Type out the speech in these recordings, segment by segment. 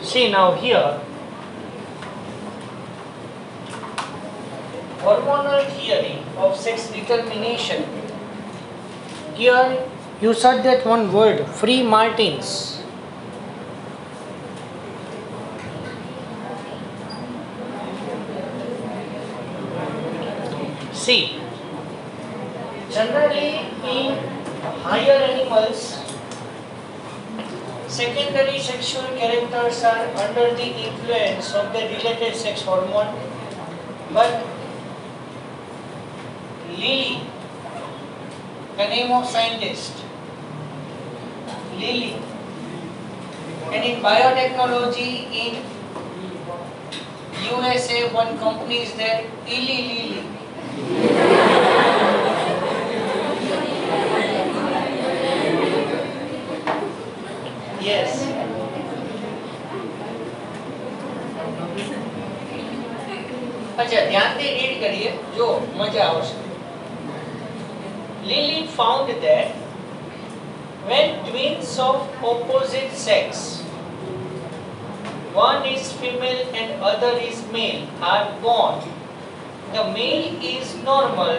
See now here, hormonal theory of sex determination. Here you said that one word, free Martins. See, generally in higher animals, secondary sexual characters are under the influence of the related sex hormone, but Lilly, the name of scientist, Lilly, and in biotechnology in USA one company is there, Eli Lilly. Yes. अच्छा ध्यान से read करिए जो मजा आवश्यक. Lilly found that when twins of opposite sex, one is female and other is male, are born, the male is normal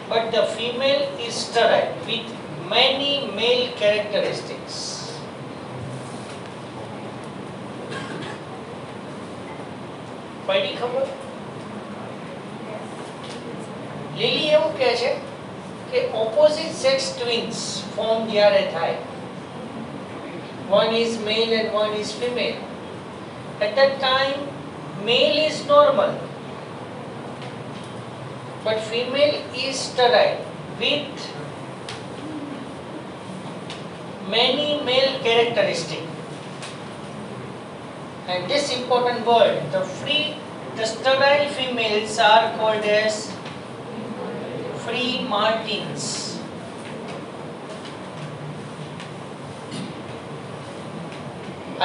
but the female is sterile with many male characteristics. પડી ખબર? લીલી એવું કહે છે કે ઓપોઝિટ સેક્સ ટ્વિન્સ ફોર્મ જ્યારે થાય, one is male and one is female, at that time male is normal but female is sterile with many male characteristics. And this important word, the sterile females are called as free Martins.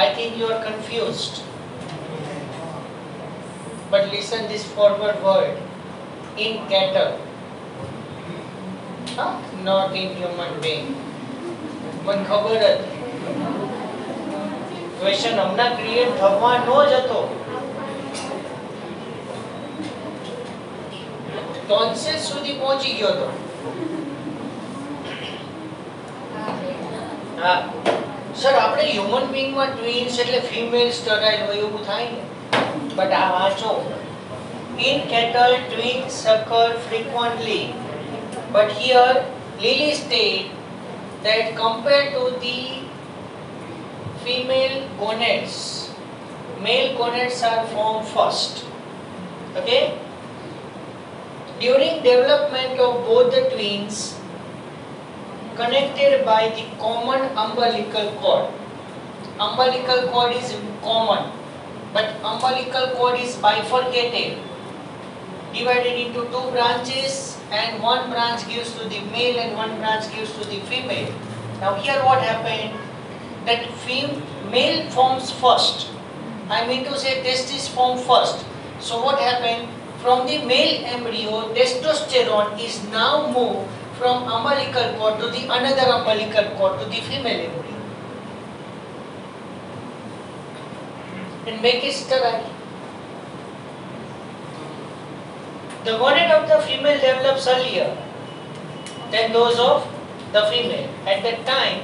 I think you are confused. But listen this forward word, in cattle, not in human being. મને ખબર હતી. Question હમણાં create થવાનો જ હતો. Tonsil સુધી પહોંચી ગયો હતો. હા સર આપણે હ્યુમન બીંગમાં ટ્વિન્સ એટલે ફિમેલ સ્ટરાઇલ હોય એવું થાય ને, બટ આ વાંચો. In cattle twins occur frequently, but here Lilly state that compared to the female gonads, male gonads are formed first. Okay? During development of both the twins, connected by the common umbilical cord. Umbilical cord is common, but umbilical cord is bifurcated, divided into two branches, and one branch gives to the male and one branch gives to the female. Now here what happened? That male forms first. I mean to say testes form first. So what happened? From the male embryo, testosterone is now moved from umbilical cord to the another umbilical cord to the female embryo and make it sterile. The gonad of the female develops earlier than those of the female. At that time,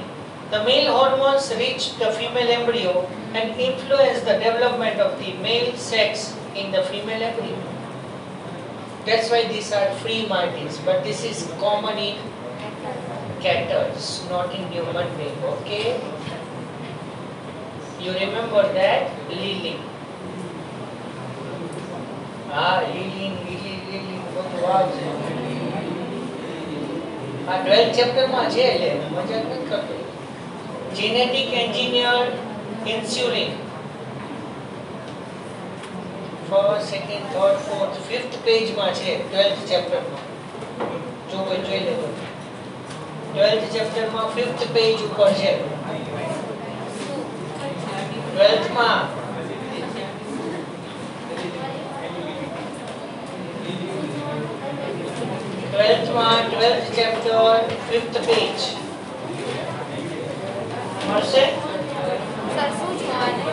the male hormones reach the female embryo and influence the development of the male sex in the female embryo. That's why these are free Martins, but this is common in cattle, not in human being. Okay? You remember that? Lilly. Lilly. આ 12th chapter માં છે એટલે મજાક નથી કરતો. Genetic engineered insulin. First, second, third, fourth, fifth page માં છે 12th chapter માં. જો કોઈ જોઈ લે તો 12th chapter માં 5th page ઉપર છે. 12th માં 12th chapter 5th page. મળશે? સર શું જોવાનું?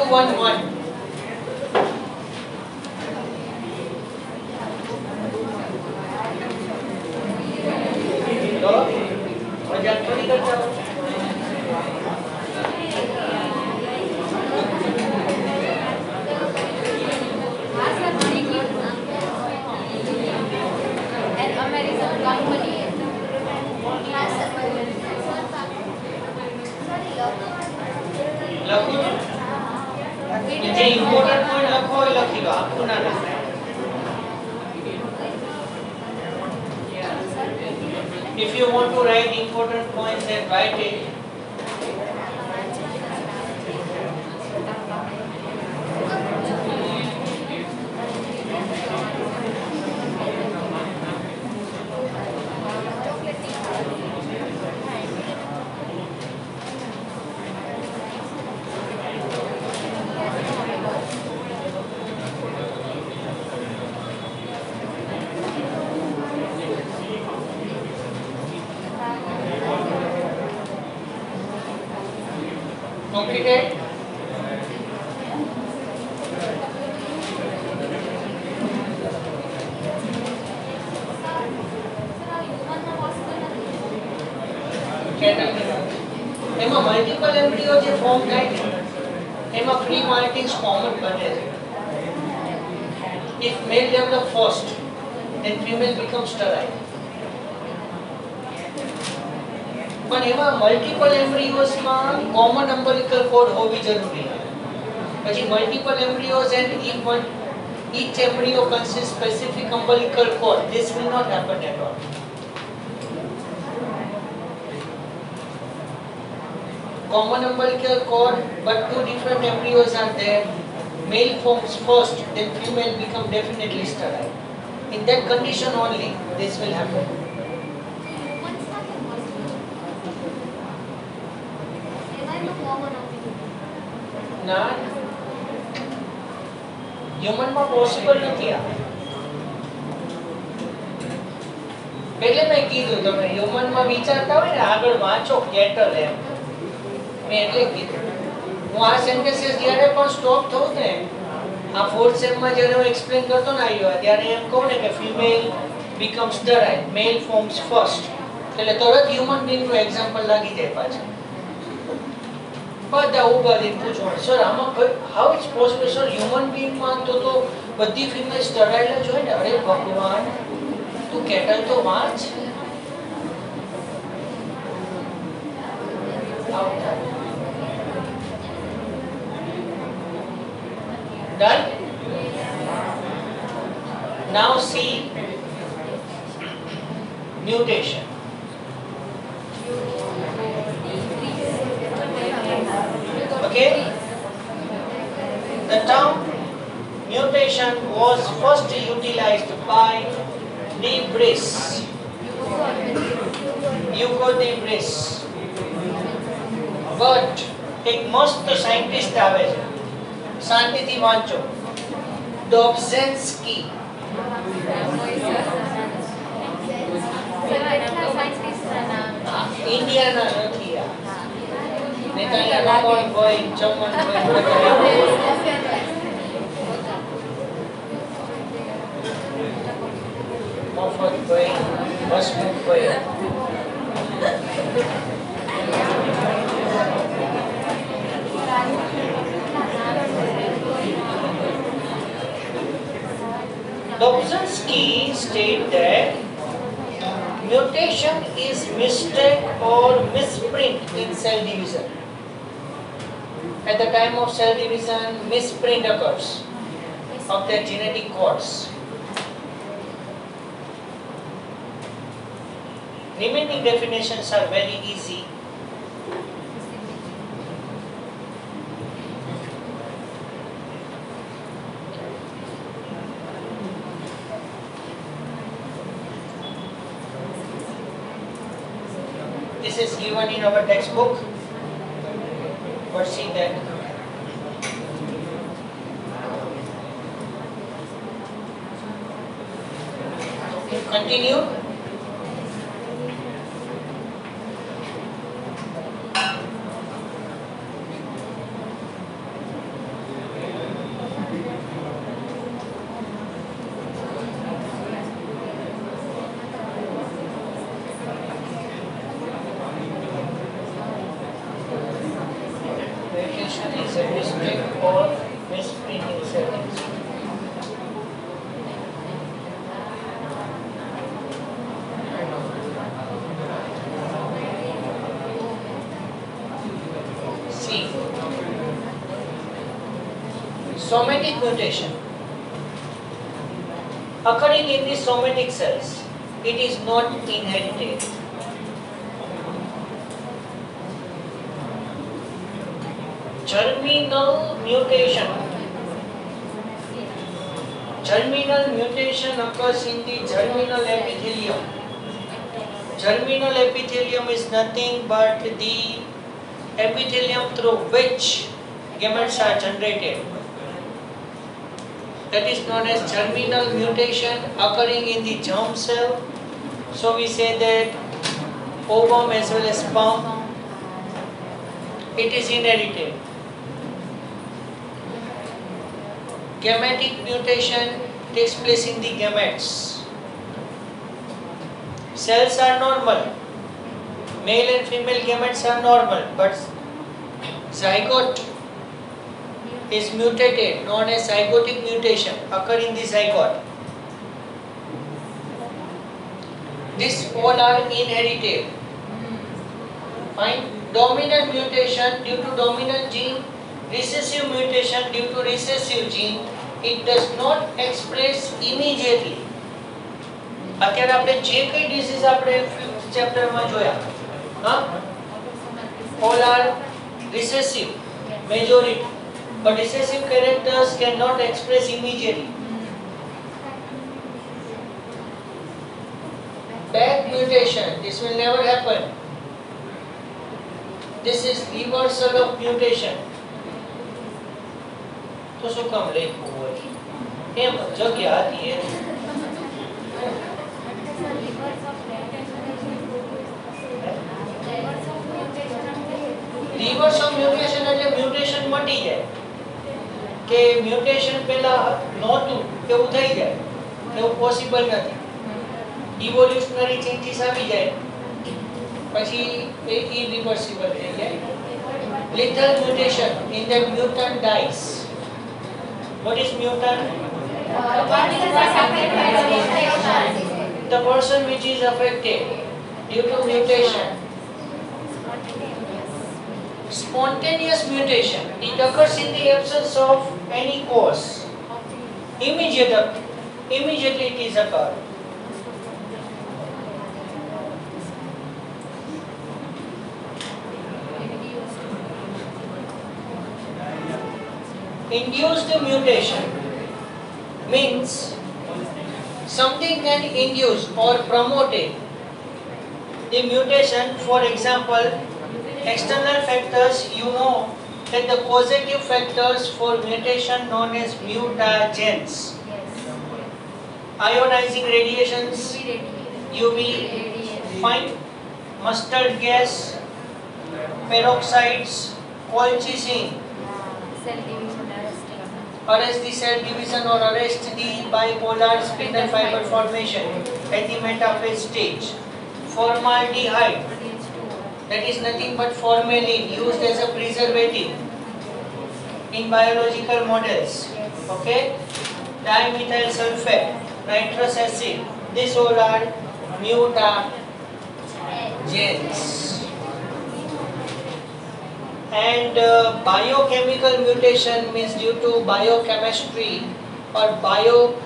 211. तो मजाक थोड़ी करता हूँ। લખું છું જે ઇમ્પોર્ટન્ટ પોઈન્ટ લખો હોય લખી લો આખું ના લખો if you want to write important points then write it completed એમાં મલ્ટીપલ એમ્બ્રિયો જે ફોર્મ થાય છે એમાં ફ્રી માર્કિંગ્સ કોમન બને છે if male develop first then female becomes sterile પણ એમાં મલ્ટીપલ એમ્બ્રિયોઝમાં કોમન અમ્બલિકલ કોડ હોવી જરૂરી છે પછી multiple એમ્બ્રિયોઝ and each embryo consists specific umbilical cord this will not happen at all common umbilical cord but two different embryos are there male forms first then female become definitely sterile in that condition only this will happen ના human માં possible નથી આ એટલે મેં કીધું તમે human માં વિચારતા હોય ને આગળ વાંચો કેટલ એમ મેં એટલે કીધું હું આ સેન્ટેન્સીસ જ્યારે પણ સ્ટોપ થઉં ને આ ફોર્થ સેમ માં જ્યારે હું એક્સપ્લેન કરતો ને આવ્યો ત્યારે એમ કહું ને કે ફિમેલ બીકમ સ્ટરાઇલ મેલ ફોર્મ્સ ફર્સ્ટ એટલે તરત હ્યુમન બીંગ નું એક્ઝામ્પલ લાગી જાય પાછળ બધા ઉભા થઈને પૂછવાનું સર આમાં how it's possible sir human being માં તો બધી ફિમેલ સ્ટરાઇલ જ હોય ને અરે ભગવાન તું કેટલ તો વાંચ Done? Now see mutation. Okay? The term mutation was first utilized by de Vries. Hugo de Vries. But એક મસ્ત સાયન્ટિસ્ટ આવે છે શાંતિથી વાંચો ડોબ્ઝેન્સ્કી ઇન્ડિયાના નથી આ નેતાના રમણ ભાઈ ચમન ભાઈ મફત ભાઈ હસમુખ ભાઈ Dobzhansky stated that mutation is mistake or misprint in cell division. At the time of cell division, misprint occurs of their genetic codes. Remaining definitions are very easy. This is given in our textbook, but see that. Continue. mutation is a mistake or misprint settings. C. Somatic mutation. Occurring in the somatic cells, it is not inherited. Germinal mutation. Germinal mutation occurs in the germinal epithelium. Germinal epithelium is nothing but the epithelium through which gametes are generated. That is known as germinal mutation occurring in the germ cell. So we say that ovum as well as sperm, it is inherited. Gametic mutation takes place in the gametes. Cells are normal. Male and female gametes are normal, but zygote is mutated, known as zygotic mutation, occur in the zygote. These all are inherited. Fine. Dominant mutation due to dominant gene, recessive mutation due to recessive gene. It does not express immediately. અત્યારે આપણે જે કઈ disease આપણે 5th ચેપ્ટરમાં જોયા, હા, all are recessive majority, but recessive characters cannot express immediately. Back mutation, this will never happen. This is reversal of mutation. તો શું કામ લખ્યું હોય? એમ જગ્યા હતી એ. Reverse of mutation એટલે mutation મટી જાય કે mutation પહેલા નહોતું એવું થઈ જાય, એવું પોસિબલ નથી. Evolutionary changes આવી જાય પછી એ irreversible થઈ જાય. Lethal mutation in that mutant dies. What is mutant? The person which is affected due to mutation. Spontaneous mutation, it occurs in the absence of any cause. Immediately it is occurred. Induced mutation means something can induce or promote the mutation. For example, external factors, you know that the causative factors for mutation known as mutagens. Ionizing radiations, UV, fine, mustard gas, peroxides, colchicine, arrest the cell division or arrest the bipolar spindle fiber formation at the metaphase stage. Formaldehyde, that is nothing but formalin used as a preservative in biological models. Okay, dimethyl sulfate, nitrous acid, these all are mutagens. And biochemical mutation means due to biochemistry or biological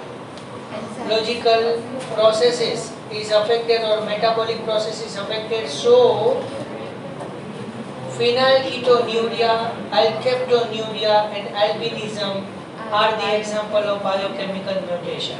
processes is affected or metabolic process is affected. So phenylketonuria, alkaptonuria and albinism are the example of biochemical mutation.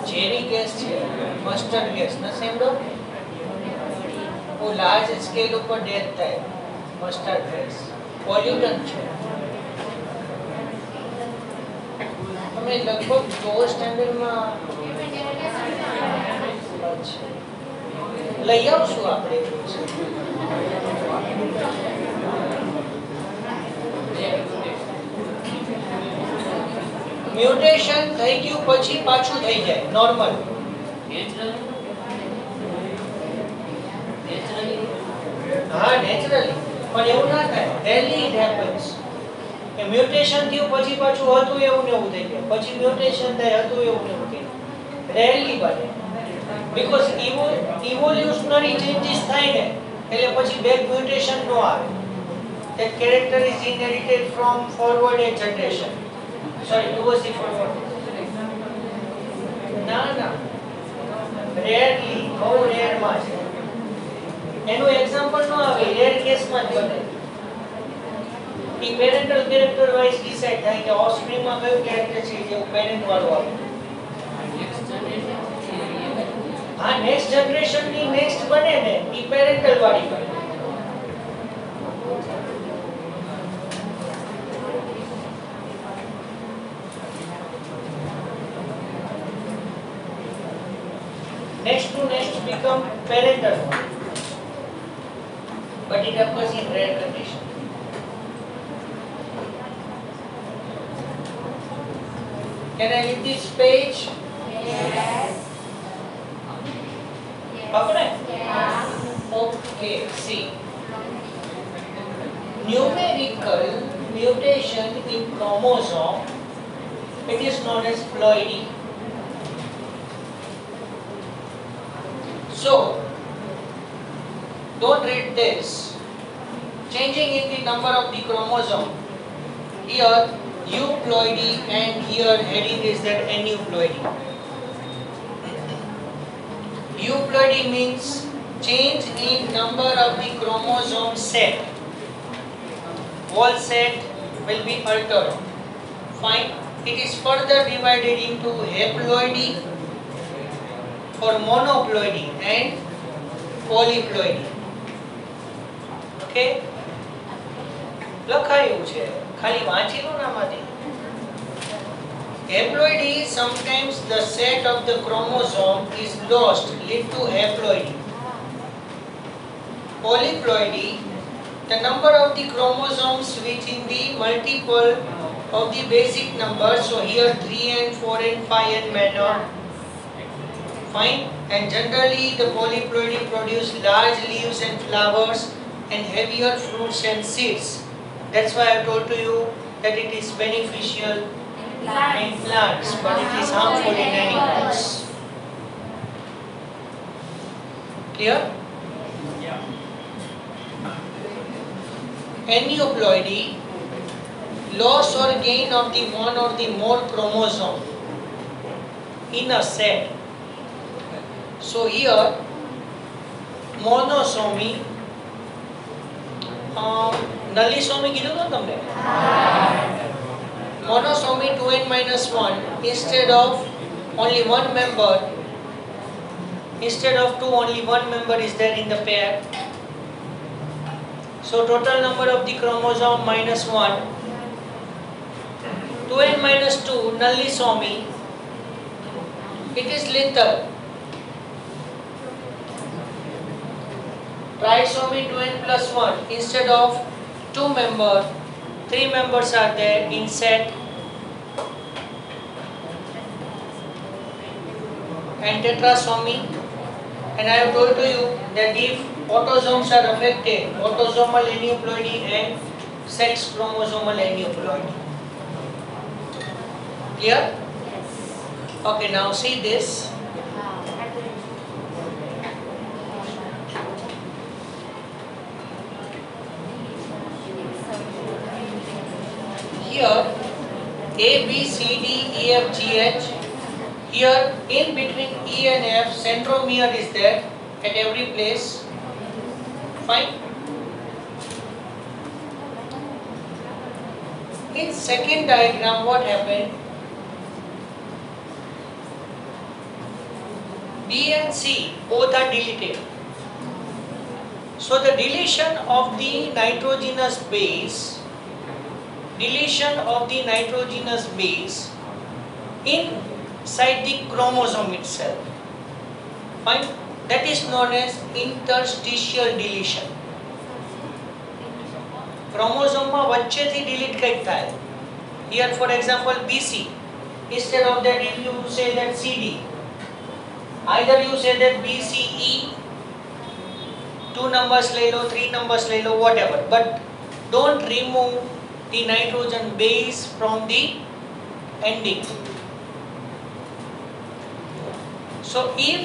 ઝેરી gas છે mustard gas ન સાંભળો वो large scale ઉપર death થાય mustard gas પોલ્યુટન્ટ છે અમે લગભગ 2 સ્ટાન્ડર્ડમાં લઈ આવશું આપણે મ્યુટેશન થઈ ગયું પછી પાછું થઈ જાય નોર્મલ हाँ नेचुरली पर એવું ના થાય રેલી ઇટ હેપન્સ કે મ્યુટેશન થયું પછી પાછું હતું એવું ને એવું થઈ જાય પછી મ્યુટેશન થાય હતું એવું ને એવું થઈ રેલી બને બીકોઝ ઇવોલ્યુશનરી ચેન્જીસ થાય ને એટલે પછી બેક મ્યુટેશન નો આવે that character is inherited from forward generation sorry towards the forward ના rarely બહુ રેર માં છે એનું એક્ઝામ્પલ નો આવે રેર કેસ માં જ બને ઈ પેરેન્ટલ કેરેક્ટર વાઇઝ ડિસાઈડ થાય કે ઓફસ્પ્રિંગ માં કયું કેરેક્ટર છે જે પેરેન્ટ વાળું આવે હા નેક્સ્ટ જનરેશન ની નેક્સ્ટ બને ને ઈ પેરેન્ટલ વાળી બને next to next become parental but it occurs in rare condition. Can I read this page? Yes. Okay? Yes. Okay, see. Numerical mutation in chromosome, it is known as ploidy. So, don't read this. Changing in the number of the chromosome. Here, euploidy and here heading is that aneuploidy. Euploidy means change in number of the chromosome set. Whole set will be altered. Fine. It is further divided into haploidy or monoploidy and polyploidy. Okay? લખાયું છે ખાલી વાંચી લો ના માંથી haploidy sometimes the set of the chromosome is lost lead to haploidy. Polyploidy the number of the chromosomes which in the multiple of the basic numbers so here 3 and 4 and 5 and manner. Fine. And generally the polyploidy produce large leaves and flowers and heavier fruits and seeds. That's why I told to you that it is beneficial in plants but it is harmful in animals. Clear? Yeah. Aneuploidy, loss or gain of the one or the more chromosome in a set. So here monosomy nullisomy કીધું તો તમને monosomy 2n minus 1 instead of only one member instead of two only one member is there in the pair so total number of the chromosome minus 1 2n minus 2 nullisomy it is lethal. Trisomy 2n plus 1 instead of 2 member 3 members are there in set and tetrasomy and I have told to you that if autosomes are affected autosomal aneuploidy and sex chromosomal aneuploidy. Clear? Yes. Okay, now see this. Here A, B, C, D, E, F, G, H. Here in between E and F centromere is there at every place. Fine. In second diagram what happened? B and C both are deleted. So the deletion of the nitrogenous base, inside the chromosome itself, fine, that is known as interstitial deletion. Chromosome માં વચ્ચેથી delete કંઈક થાય. Here for example BC, instead of that if you say that CD, either you say that BCE, 2 numbers ले लो, 3 numbers ले लो, whatever, but don't remove the nitrogen base from the ending. So if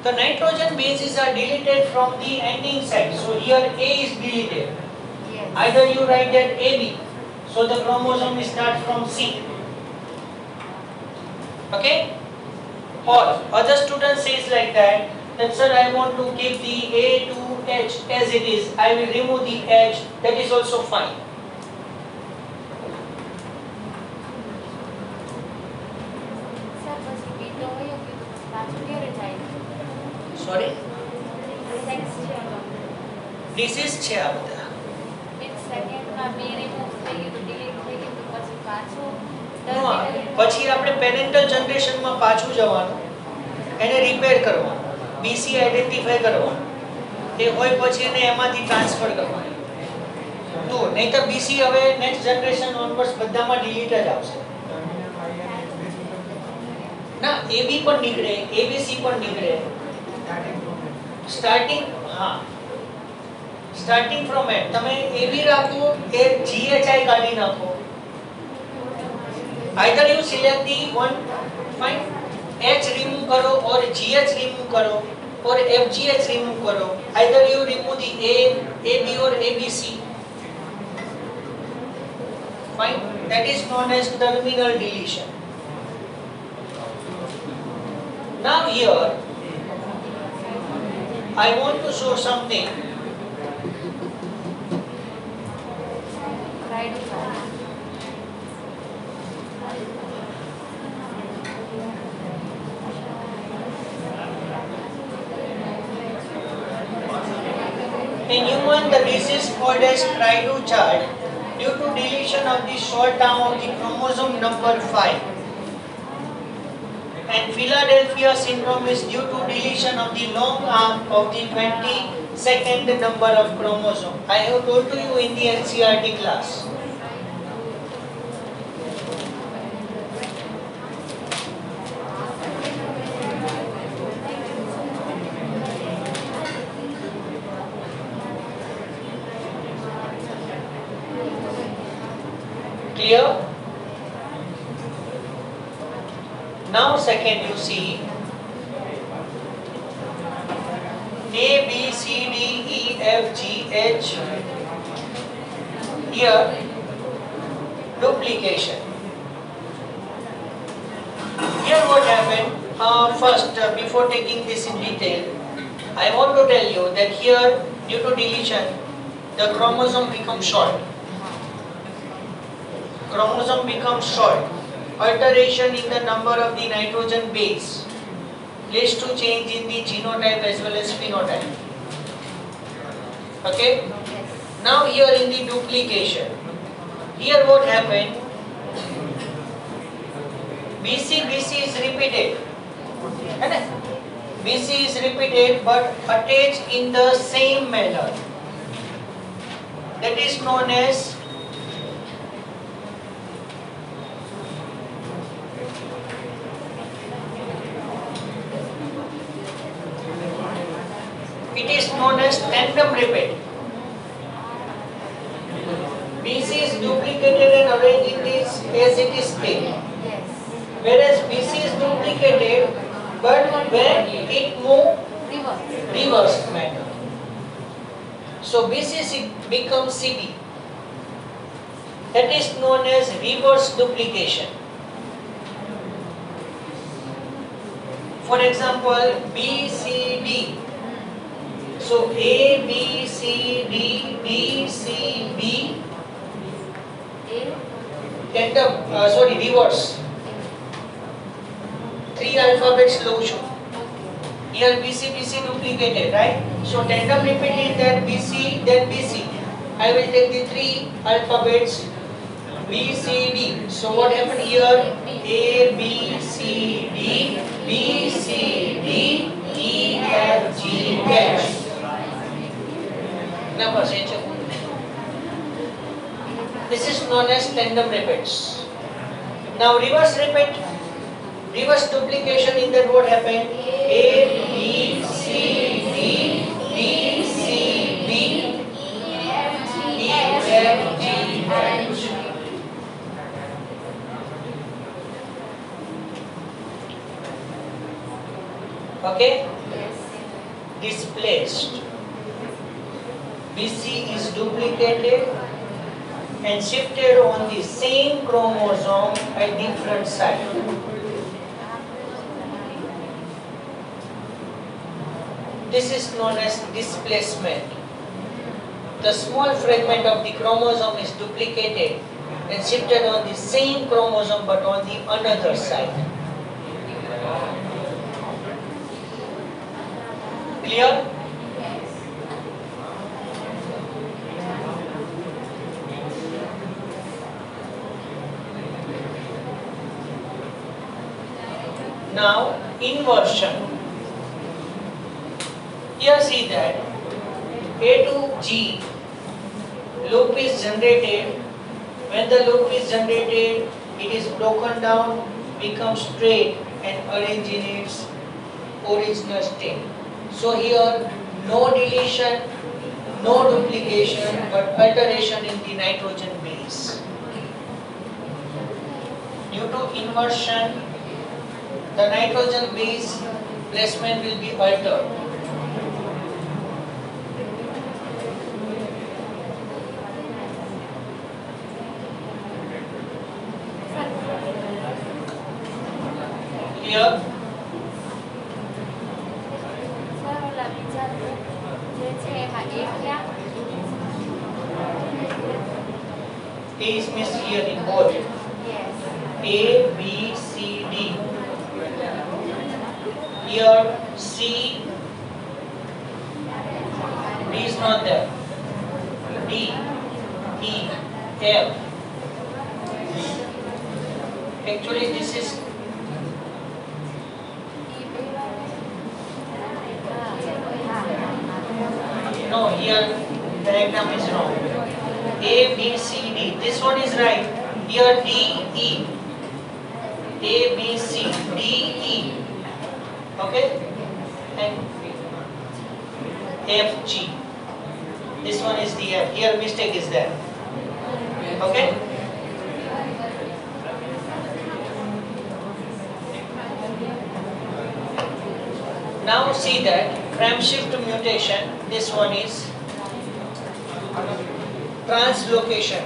the nitrogen bases are deleted from the ending side, so here A is deleted. Yes. Either you write that AB, so the chromosome starts from C. Okay? Or other student says like that sir, I want to keep the A to H as it is. I will remove the H. That is also fine. Sir પછી બીજો હોય કે પાછું ક્યારે જાય? Sorry? Sex છે તો Disease છે આ બધા. એક સેકન્ડમાં બે રિમૂવ થઈ ગયું તો ડિલીટ થઈ ગયું તો પછી પાછું પછી આપણે પેરેન્ટલ જનરેશનમાં પાછું જવાનું, એને રિપેર કરવાનું, BC આઈડેન્ટિફાઈ કરવાનું, તે હોય પછી એને એમાંથી ટ્રાન્સફર કરવાનું. તો નહીતર BC હવે નેક્સ્ટ જનરેશન ઓનવર્ડ્સ બધામાં ડિલીટ જ આવશે. ના AB પણ નીકળે, ABC પણ નીકળે. સ્ટાર્ટિંગ ફ્રોમ એન્ડ તમે AB રાખો એ GHI કાઢી નાખો. Either you select the one, fine, H remove करो or GH remove करो or FGH remove करो. Either you remove the A, AB or ABC. Fine, that is known as terminal deletion. Now here, I want to show something. Right sir In human, the disease called as Cry-do-Chard due to deletion of the short arm of the chromosome number 5. And Philadelphia syndrome is due to deletion of the long arm of the 22nd number of chromosome. I have told to you in the NCERT class. Clear? Now second you see A, B, C, D, E, F, G, H. Here duplication. Here what happened? First, before taking this in detail, I want to tell you that here due to deletion the chromosome becomes short. Chromosome becomes short. Alteration in the number of the nitrogen base leads to change in the genotype as well as phenotype. Okay? Now here in the duplication, here what happened? BC is repeated. BC is repeated but attached in the same manner. That is known as tandem repeat. BC is duplicated and arranged in this as it is taken. Yes. Whereas BC is duplicated but when it moves reverse manner. So BC becomes CD. That is known as reverse duplication. For example, BCD. So A, B, C, D, B, C, B, tandem, reverse. 3 alphabets low show. Here BC, BC duplicated, right? So tandem repeat is that BC, then BC. I will take the three alphabets B, C, D. So what happened here? A, B, C, D, B, C, D, E, F, G, H. Numbers. This is known as tandem repeats. Now reverse repeat, reverse duplication in that what happened? A, B, C, D, B, C, D, E, F, G, H. Okay? Displaced. BC is duplicated and shifted on the same chromosome at different site. This is known as displacement. The small fragment of the chromosome is duplicated and shifted on the same chromosome but on the another side. Clear? Now, inversion. Here see that A to G loop is generated. When the loop is generated, it is broken down, becomes straight and arranged in its original state. So here, no deletion, no duplication, but alteration in the nitrogen base. Due to inversion, the nitrogen base placement will be altered. Here, A is missed here in both. A, B, C, D. Here C, D is not there. D, E, F. Actually this is no, here diagram is wrong. A, B, C, D. This one is right. Here D, E. A, B, C, D, E. Okay? And F, G. This one is the F. Here mistake is there. Okay? Now see that frameshift mutation. This one is translocation.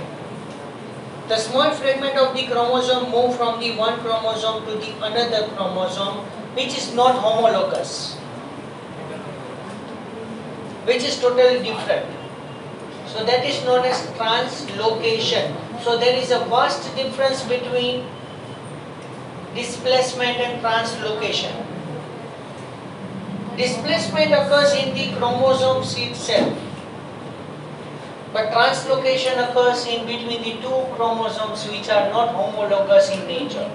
The small fragment of the chromosome move from the one chromosome to the another chromosome, which is not homologous, which is totally different. So that is known as translocation. So there is a vast difference between displacement and translocation. Displacement occurs in the chromosomes itself, but translocation occurs in between the two chromosomes which are not homologous in nature.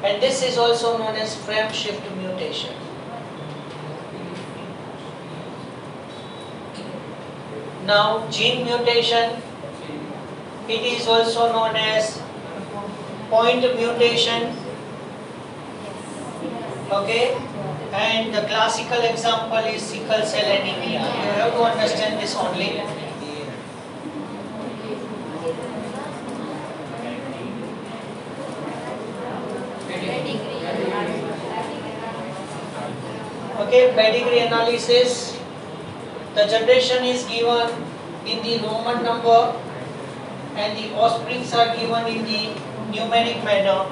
And this is also known as frameshift mutation. Now, gene mutation, it is also known as point mutation. Okay, and the classical example is sickle cell anemia. You have to understand this only. Okay, pedigree analysis. The generation is given in the Roman number and the offsprings are given in the numeric manner.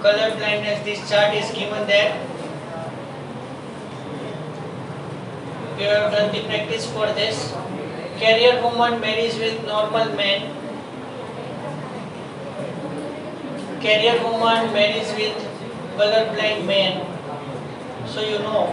color blindness. This chart is given there. You have done the practice for this. Carrier woman marries with normal man. Carrier woman marries with colorblind man. So you know.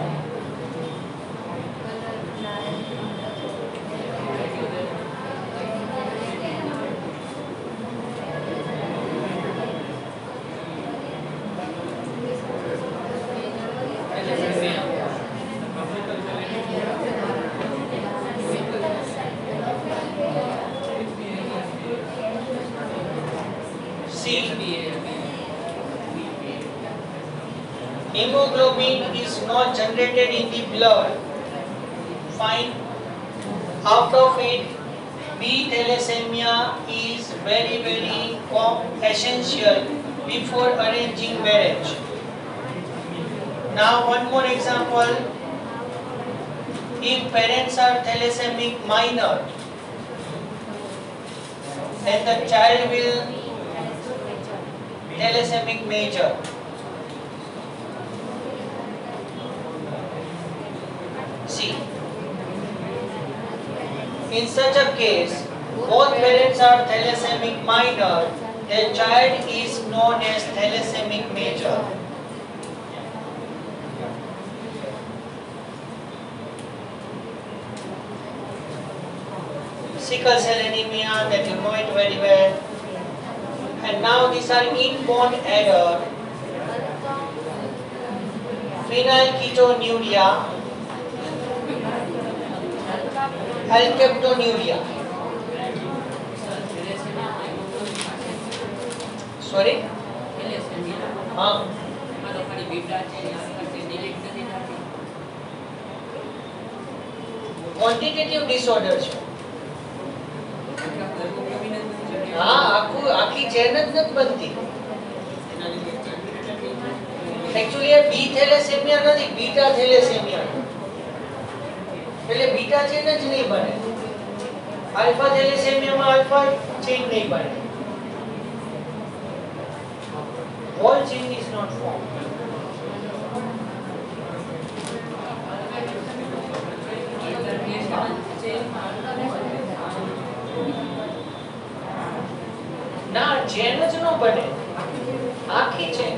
Hemoglobin is not generated in the blood. Fine. Out of it, B thalassemia is very essential before arranging marriage. Now one more example. If parents are thalassemic minor, then the child will thalassemic major. See, in such a case, both parents are thalassemic minor, the child is known as thalassemic major. Sickle cell anemia, that you know it very well. And now these are inborn error. Phenylketonuria, alkaptonuria. Sorry? Quantitative disorder છે. આખી chain જ નથી બનતી. Actually એ બી thalassemia નથી, beta thalassemia. એટલે beta chain જ નહીં બને. આલ્ફા થેલેસેમિયામાં આલ્ફા ચેન નહીં બને. Whole chain is not formed. ના ચેન જ ન બને, આખી ચેન.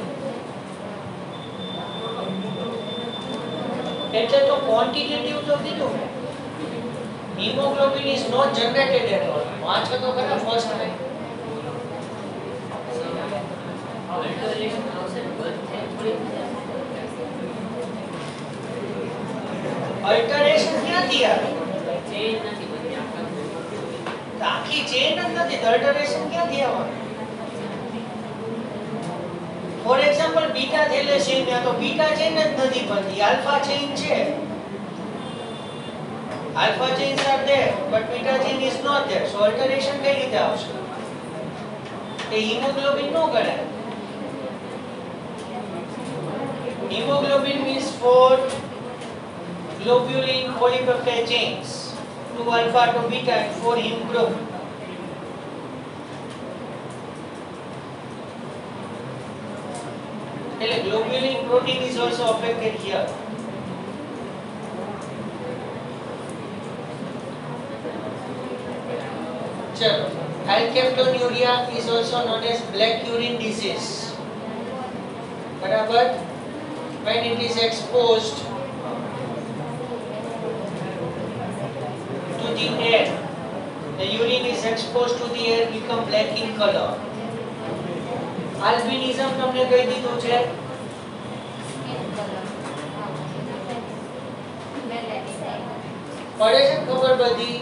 એટલે તો ક્વોન્ટિટેટિવ તો કીધું. Haemoglobin is not generated at all. વાંચો તો ખરા ફર્સ્ટ ટાઈમ. અલ્ટરેશન ક્યાંથી આવે? આખી ચેન જ નથી, અલ્ટરેશન ક્યાંથી આવવાનું? ફોર એક્ઝામ્પલ બીટા થેલેસેમિયા, તો બીટા ચેન જ નથી બનતી, આલ્ફા ચેન છે. Alpha chains are there but beta chain is not there. So alteration કઈ રીતે આવશે? એ હિમોગ્લોબિન નો ગણાય. Hemoglobin means 4 globulin polypeptide chains, 2 alpha to beta and 4 hemoglobin. The globulin protein is also affected here. Chalo, alkaptonuria is also known as black urine disease. Barabar? When it is exposed to the air, the urine is exposed to the air, become black in color. Albinism તમને કહી દીધું છે. પડે છે ખબર બધી?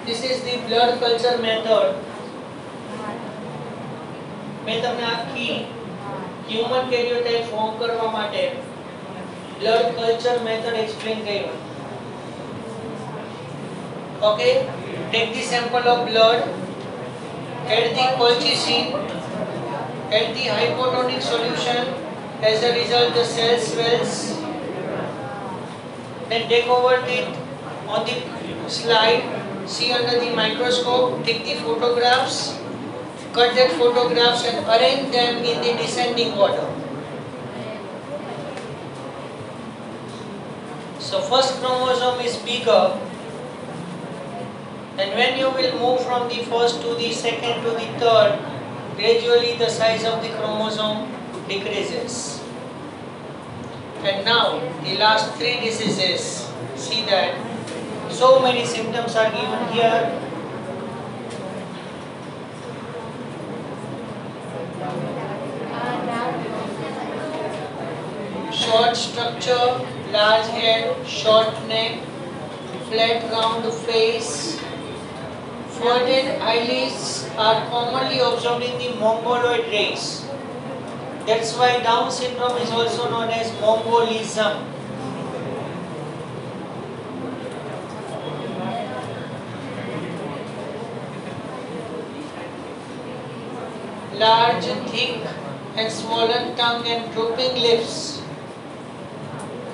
This is the blood culture method. मैं તમને આખી human karyotype ફોર્મ કરવા માટે blood culture method explain કર્યું. Okay, take the sample of blood, add the colchicine, Healthy hypotonic solution. As a result, the cell swells. Then take over it on the slide. See under the microscope. Take the photographs. Cut that photographs and arrange them in the descending order. So first chromosome is bigger, and when you will move from the first to the second to the third, gradually the size of the chromosome decreases. And now the last 3 diseases, see that so many symptoms are given here. Short structure, large head, short neck, flat round face. Folded eyelids are commonly observed in the Mongoloid race. That's why Down syndrome is also known as Mongolism. Large, thick and swollen tongue and drooping lips.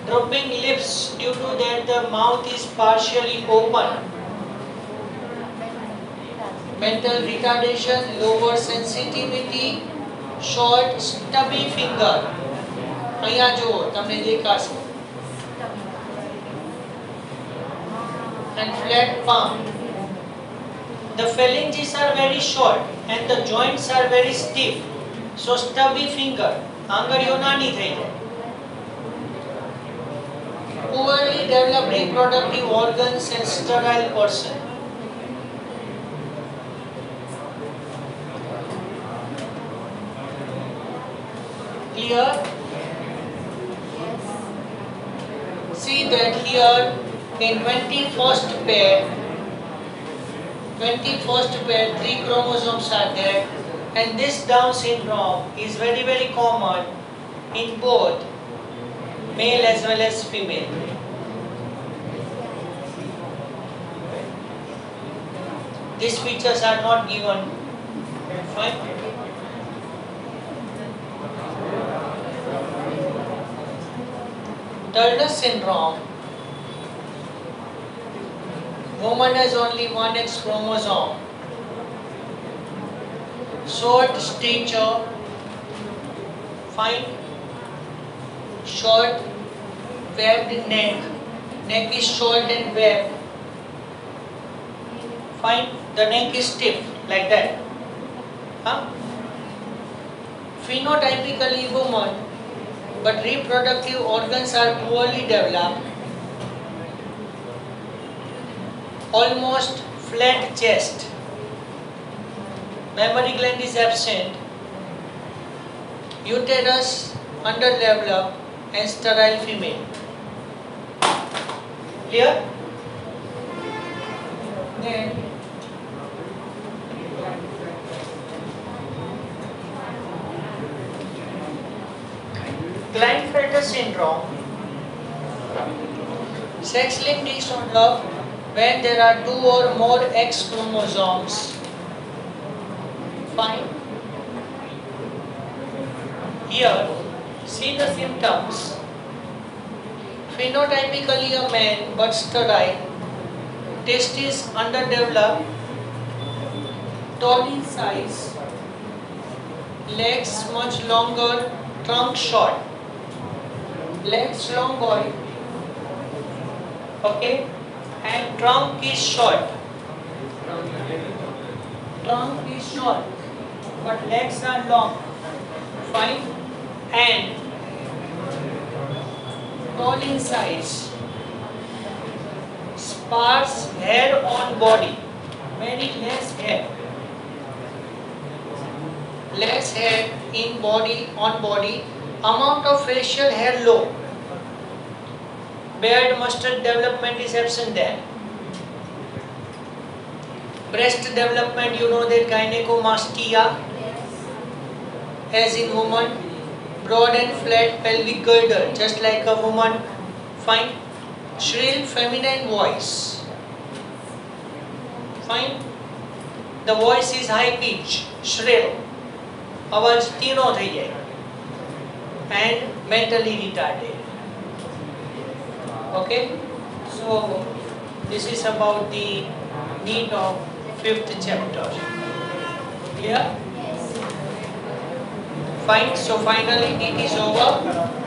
Drooping lips due to that the mouth is partially open. Mental retardation, lower sensitivity, short stubby finger. અહીંયા જુઓ તમને દેખાશે. And flat palm. The phalanges are very short and the joints are very stiff. So stubby finger. આંગળીઓ નાની થઈ જાય. Poorly developed reproductive organs and sterile person. Clear? See that here in 21st pair, 3 chromosomes are there, and this Down syndrome is very common in both male as well as female. These features are not given. Fine. Turner syndrome. Woman has only one X chromosome. Short stature. Fine. Short, webbed neck. Neck is short and webbed. Fine. The neck is stiff like that. Phenotypically woman, but reproductive organs are poorly developed. Almost flat chest. Mammary gland is absent. Uterus underdeveloped and sterile female. Clear? Then Klinefelter syndrome, sex-linked disorder when there are 2 or more X chromosomes. Fine. Here, see the symptoms. Phenotypically a man but sterile, testes underdeveloped, tall in size, legs much longer, trunk short. Legs longoid, okay, and trunk is short. Trunk is short, but legs are long. Fine, and tall in size. Sparse hair on body, very less hair. Less hair in body, on body. Amount of facial hair low. Beard mustard development is absent there. Breast development, you know that gynecomastia, as in woman. Broad and flat pelvic girdle, just like a woman. Fine. Shrill feminine voice. Fine. The voice is high pitch, shrill. અવાજ તીણો થઈ જાય and mentally retarded. Okay, so this is about the NEET of 5th chapter. Clear? Fine. So finally NEET is over.